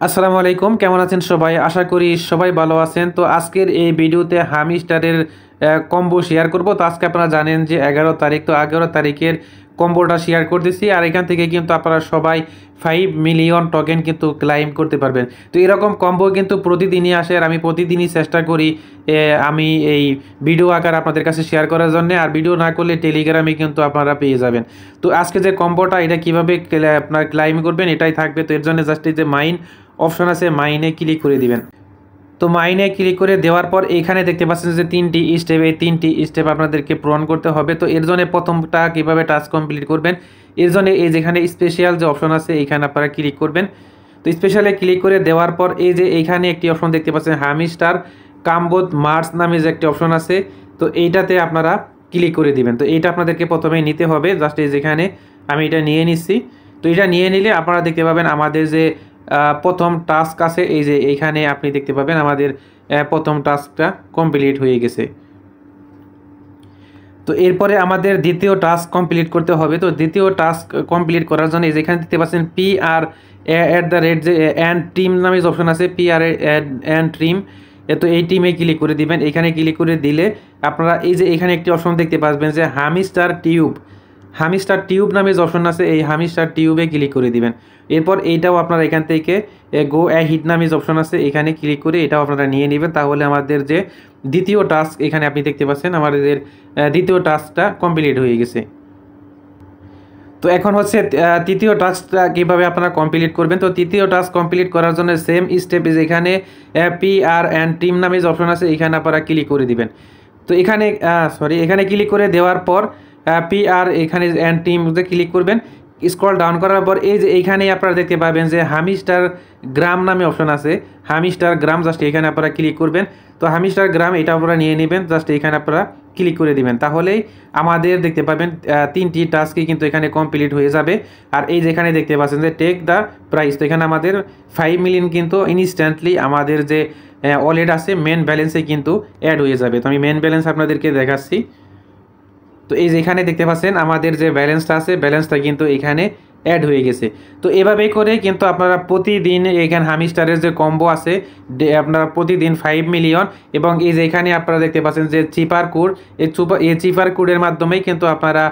আসসালামু আলাইকুম, কেমন আছেন সবাই? আশা করি সবাই ভালো আছেন। তো আজকের এই ভিডিওতে হামিস্টারের কম্বো শেয়ার করব। তো আজকে আপনারা জানেন যে 11 তারিখ, তো 11 তারিখের কম্বোটা শেয়ার করতেছি। আর এখান থেকে কিন্তু আপনারা সবাই 5 মিলিয়ন টোকেন কিন্তু ক্লাইম করতে পারবেন। তো এরকম কম্বো কিন্তু প্রতিদিনই আসে, আর আমি প্রতিদিনই চেষ্টা করি আমি এই ভিডিও আকার আপনাদের কাছে শেয়ার করার জন্য। আর ভিডিও না করলে টেলিগ্রামে কিন্তু আপনারা পেয়ে যাবেন। তো আজকে যে কম্বোটা, এটা কীভাবে আপনার ক্লাইম করবেন এটাই থাকবে। তো এর জন্য জাস্ট এই যে মাইন অপশন আছে, মাইনে ক্লিক করে দিবেন। তো মাইনে ক্লিক করে দেওয়ার পর এখানে দেখতে পাচ্ছেন যে 3টি স্টেপ, এই 3টি স্টেপ আপনাদেরকে পূরণ করতে হবে। তো এর জন্য প্রথমটা কীভাবে টাস্ক কমপ্লিট করবেন, এর জন্য এই যেখানে স্পেশাল যে অপশন আছে এইখানে আপনারা ক্লিক করবেন। তো স্পেশালে ক্লিক করে দেওয়ার পর এই যে এইখানে একটি অপশন দেখতে পাচ্ছেন হামিস্টার কাম্বোদ মার্স নামে যে একটি অপশন আছে, তো এইটাতে আপনারা ক্লিক করে দিবেন। তো এইটা আপনাদেরকে প্রথমে নিতে হবে, জাস্ট এই যেখানে আমি এটা নিয়ে নিচ্ছি। তো এটা নিয়ে নিলে আপনারা দেখতে পাবেন আমাদের যে প্রথম টাস্ক আছে, এই যে এইখানে আপনি দেখতে পাবেন আমাদের প্রথম টাস্কটা কমপ্লিট হয়ে গেছে। তো এরপরে আমাদের দ্বিতীয় টাস্ক কমপ্লিট করতে হবে। তো দ্বিতীয় টাস্ক কমপ্লিট করার জন্য এই যেখানে দেখতে পাচ্ছেন PR@@ যে অ্যান্ড টিম নামে যে অপশন আছে, PR@& টিম। তো এই টিমে ক্লিক করে দিবেন। এখানে ক্লিক করে দিলে আপনারা এই যে এখানে একটি অপশন দেখতে পাবেন যে হামিস্টার টিউব নামে যে অপশন আছে, এই হামিস্টার টিউবে ক্লিক করে দিবেন। এরপর এইটাও আপনারা এখান থেকে গো হিট নামে যে অপশন আছে এখানে ক্লিক করে এটাও আপনারা নিয়ে নেবেন। তাহলে আমাদের যে দ্বিতীয় টাস্ক এখানে আপনি দেখতে পাচ্ছেন আমাদের দ্বিতীয় টাস্কটা কমপ্লিট হয়ে গেছে। তো এখন হচ্ছে তৃতীয় টাস্কটা কীভাবে আপনারা কমপ্লিট করবেন। তো তৃতীয় টাস্ক কমপ্লিট করার জন্য সেম স্টেপ এখানে PR& টিম নামে যে অপশন আছে এখানে আপনারা ক্লিক করে দিবেন। তো এখানে এখানে ক্লিক করে দেওয়ার পর PR এখানে অ্যান্ড টিমতে ক্লিক করবেন। স্ক্রল ডাউন করার পর এই যে এইখানেই আপনারা দেখতে পাবেন যে হামিস্টার গ্রাম নামে অপশন আছে, হামিস্টার গ্রাম, জাস্ট এখানে আপনারা ক্লিক করবেন। তো হামিস্টার গ্রাম এটা আপনারা নিয়ে নেবেন, জাস্ট এখানে আপনারা ক্লিক করে দিবেন। তাহলেই আমাদের দেখতে পাবেন 3টি টাস্কই কিন্তু এখানে কমপ্লিট হয়ে যাবে। আর এই যেখানে দেখতে পাচ্ছেন যে টেক দ্য প্রাইস, তো এখানে আমাদের 5 মিলিয়ন কিন্তু ইনস্ট্যান্টলি আমাদের যে ওয়ালেট আছে মেন ব্যালেন্সে কিন্তু অ্যাড হয়ে যাবে। তো আমি মেন ব্যালেন্স আপনাদেরকে দেখাচ্ছি। তো এই যে এখানে দেখতে পাচ্ছেন আমাদের যে ব্যালেন্সটা আছে, ব্যালেন্সটা কিন্তু এখানে অ্যাড হয়ে গেছে। তো এভাবেই করে কিন্তু আপনারা প্রতিদিন এখানে হামিস্টারের যে কম্বো আছে আপনারা প্রতিদিন 5 মিলিয়ন, এবং এই যে এখানে আপনারা দেখতে পাচ্ছেন যে চিপার কোড, এই চিপার কোডের মাধ্যমেই কিন্তু আপনারা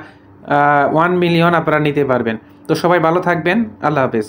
1 মিলিয়ন আপনারা নিতে পারবেন। তো সবাই ভালো থাকবেন, আল্লাহ হাফেজ।